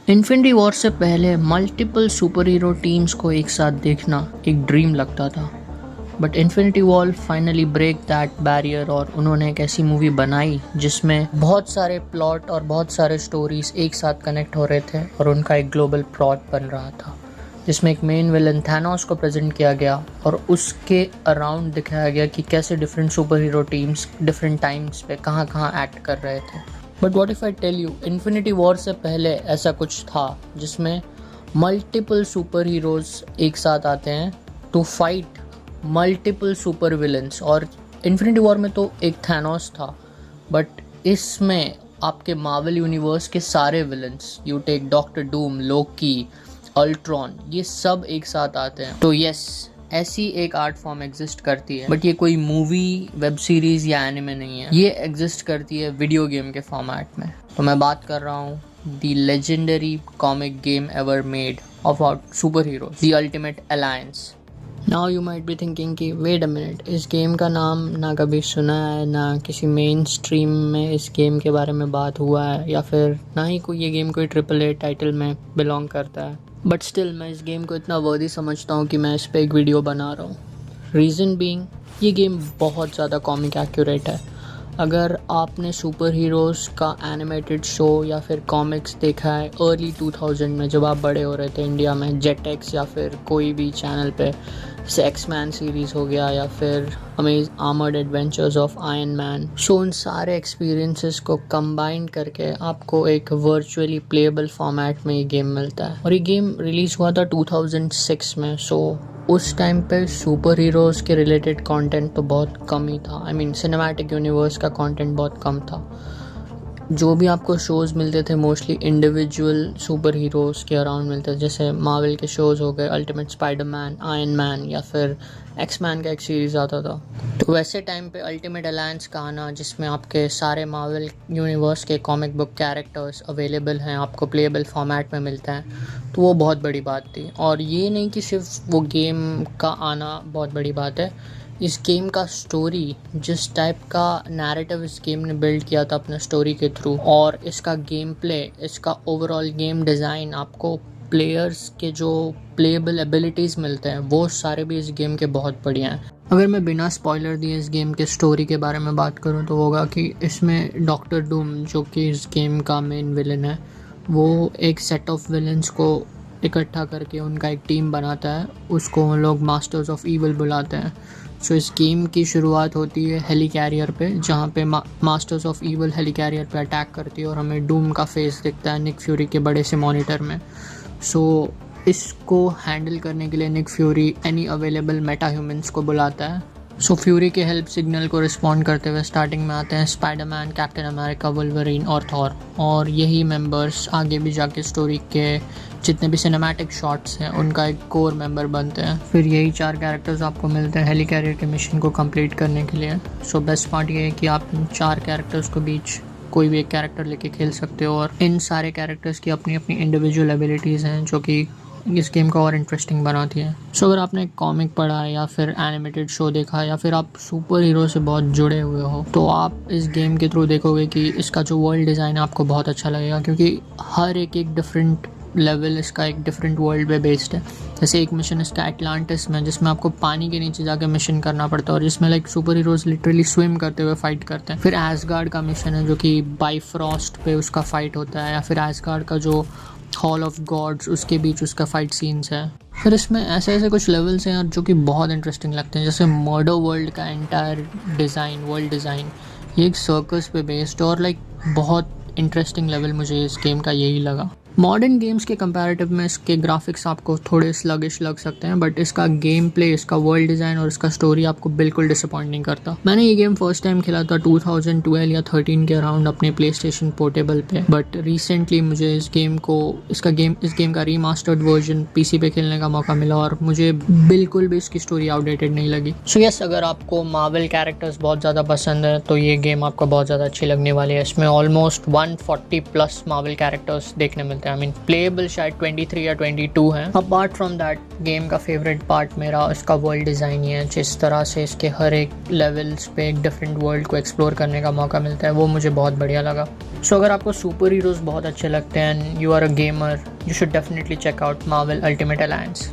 Infinity war से पहले multiple super hero teams को एक साथ देखना एक ड्रीम लगता था, but infinity war finally break that barrier और उन्होंने एक ऐसी मूवी बनाई जिसमें बहुत सारे प्लॉट और बहुत सारे स्टोरीज एक साथ कनेक्ट हो रहे थे और उनका एक ग्लोबल प्लॉट बन रहा था, जिसमें एक मेन विलन थैनोस को प्रेजेंट किया गया और उसके अराउंड दिखाया गया कि कैसे different super hero teams different times पे कहाँ कहाँ एक्ट कर रहे थे। But what if I tell you, infinity war से पहले ऐसा कुछ था जिसमें मल्टीपल सुपर हीरोज़ एक साथ आते हैं to fight multiple super villains. और इन्फिनिटी वॉर में तो एक थैनोस था, बट इसमें आपके मार्वल यूनिवर्स के सारे villains, you take doctor Doom, Loki, Ultron, ये सब एक साथ आते हैं। तो यस, ऐसी एक आर्ट फॉर्म एग्जिस्ट करती है, बट ये कोई मूवी, वेब सीरीज या एनिमे नहीं है, ये एग्जिस्ट करती है वीडियो गेम के फॉर्मेट में। तो मैं बात कर रहा हूँ the legendary comic game ever made of super heroes, the ultimate alliance. Now you might be thinking कि वेट अ मिनट, इस गेम का नाम ना कभी सुना है, ना किसी मेन स्ट्रीम में इस गेम के बारे में बात हुआ है, या फिर ना ही कोई ये गेम कोई AAA टाइटल में बिलोंग करता है। बट स्टिल मैं इस गेम को इतना वर्दी समझता हूँ कि मैं इस पर एक वीडियो बना रहा हूँ। रीज़न बीइंग, ये गेम बहुत ज़्यादा कॉमिक एक्यूरेट है। अगर आपने सुपर हीरोज़ का एनिमेटेड शो या फिर कॉमिक्स देखा है अर्ली 2000 में, जब आप बड़े हो रहे थे इंडिया में, जेटेक्स या फिर कोई भी चैनल पे, जैसे एक्समैन सीरीज़ हो गया या फिर armored adventures of Iron Man, so उन सारे एक्सपीरियंसेस को कंबाइन करके आपको एक वर्चुअली प्लेएबल फॉर्मेट में ये गेम मिलता है। और ये गेम रिलीज़ हुआ था 2006 में, सो उस टाइम पे सुपर हीरोज़ के रिलेटेड कंटेंट तो बहुत कम ही था। आई मीन सिनेमैटिक यूनिवर्स का कंटेंट बहुत कम था। जो भी आपको शोज़ मिलते थे मोस्टली इंडिविजुअल सुपर हीरोज़ के अराउंड मिलते थे, जैसे मार्वल के शोज़ हो गए, अल्टीमेट स्पाइडरमैन, आयरन मैन, या फिर एक्समैन का एक सीरीज़ आता था। तो वैसे टाइम पे अल्टीमेट अलायंस का आना, जिसमें आपके सारे मार्वल यूनिवर्स के कॉमिक बुक कैरेक्टर्स अवेलेबल हैं, आपको प्लेएबल फॉर्मेट में मिलते हैं, तो वो बहुत बड़ी बात थी। और ये नहीं कि सिर्फ वो गेम का आना बहुत बड़ी बात है, इस गेम का स्टोरी, जिस टाइप का नैरेटिव इस गेम ने बिल्ड किया था अपने स्टोरी के थ्रू, और इसका गेम प्ले, इसका ओवरऑल गेम डिज़ाइन, आपको प्लेयर्स के जो प्लेएबल एबिलिटीज़ मिलते हैं, वो सारे भी इस गेम के बहुत बढ़िया हैं। अगर मैं बिना स्पॉइलर दिए इस गेम के स्टोरी के बारे में बात करूं तो होगा कि इसमें डॉक्टर डूम, जो कि इस गेम का मेन विलन है, वो एक सेट ऑफ विलन्स को इकट्ठा करके उनका एक टीम बनाता है। उसको हम लोग मास्टर्स ऑफ ईवल बुलाते हैं। सो इस गेम की शुरुआत होती है हेली कैरियर पे, जहाँ पे masters of evil heli carrier पे अटैक करती है और हमें डूम का फेस दिखता है निक फ्यूरी के बड़े से मॉनिटर में। सो इसको हैंडल करने के लिए Nick Fury any available meta humans को बुलाता है। सो फ्यूरी के हेल्प सिग्नल को रिस्पॉन्ड करते हुए स्टार्टिंग में आते हैं स्पाइडरमैन, कैप्टन अमेरिका, वुल्वरीन और थॉर, और यही मेंबर्स आगे भी जाके स्टोरी के जितने भी सिनेमैटिक शॉट्स हैं उनका एक कोर मेंबर बनते हैं। फिर यही 4 कैरेक्टर्स आपको मिलते हैं हेली कैरियर के मिशन को कंप्लीट करने के लिए। सो बेस्ट पार्ट ये है कि आप इन 4 कैरेक्टर्स को बीच कोई भी एक कैरेक्टर लेके खेल सकते हो, और इन सारे कैरेक्टर्स की अपनी अपनी इंडिविजुअल एबिलिटीज़ हैं जो कि इस गेम को और इंटरेस्टिंग बनाती है। सो अगर आपने कॉमिक पढ़ा है या फिर एनिमेटेड शो देखा है या फिर आप सुपर हीरो से बहुत जुड़े हुए हो, तो आप इस गेम के थ्रू देखोगे कि इसका जो वर्ल्ड डिज़ाइन है आपको बहुत अच्छा लगेगा, क्योंकि हर एक डिफरेंट लेवल इसका एक डिफरेंट वर्ल्ड पे बेस्ड है। जैसे एक मिशन इसका एटलांटिस में, जिसमें आपको पानी के नीचे जाके मिशन करना पड़ता है और जिसमें like super heroes literally swim करते हुए फाइट करते हैं। फिर एसगार्ड का मिशन है जो कि बाइफ्रॉस्ट पे उसका फाइट होता है, या फिर एसगार्ड का जो हॉल ऑफ गॉड्स, उसके बीच उसका फाइट सीन्स है। फिर इसमें ऐसे ऐसे कुछ लेवल्स हैं यार जो कि बहुत इंटरेस्टिंग लगते हैं, जैसे मर्डर वर्ल्ड का एंटायर डिज़ाइन, वर्ल्ड डिज़ाइन, ये एक सर्कस पे बेस्ड, और लाइक बहुत इंटरेस्टिंग लेवल मुझे इस गेम का यही लगा। मॉडर्न गेम्स के कंपैरेटिव में इसके ग्राफिक्स आपको थोड़े स्लगिश लग सकते हैं, बट इसका गेम प्ले, इसका वर्ल्ड डिज़ाइन और इसका स्टोरी आपको बिल्कुल डिसअपॉइंट नहीं करता। मैंने ये गेम फर्स्ट टाइम खेला था 2012 या 13 के अराउंड अपने प्ले स्टेशन पोर्टेबल पे, बट रिसेंटली मुझे इस गेम का रीमास्टर्ड वर्जन पीसी पे खेलने का मौका मिला और मुझे बिल्कुल भी इसकी स्टोरी आउटडेटेड नहीं लगी। सो यस, अगर आपको मार्वल कैरेक्टर्स बहुत ज़्यादा पसंद है तो ये गेम आपको बहुत ज़्यादा अच्छी लगने वाली है। इसमें ऑलमोस्ट 140+ मार्वल कैरेक्टर्स देखने मिलते हैं होते हैं। आई मीन प्लेएबल शायद 23 या 22 हैं। अपार्ट फ्रॉम दैट गेम का फेवरेट पार्ट मेरा इसका वर्ल्ड डिज़ाइन ही है। जिस तरह से इसके हर एक लेवल्स पे एक डिफरेंट वर्ल्ड को एक्सप्लोर करने का मौका मिलता है, वो मुझे बहुत बढ़िया लगा। सो अगर आपको सुपर हीरोज़ बहुत अच्छे लगते हैं and you are a gamer, you should definitely check out Marvel ultimate alliance.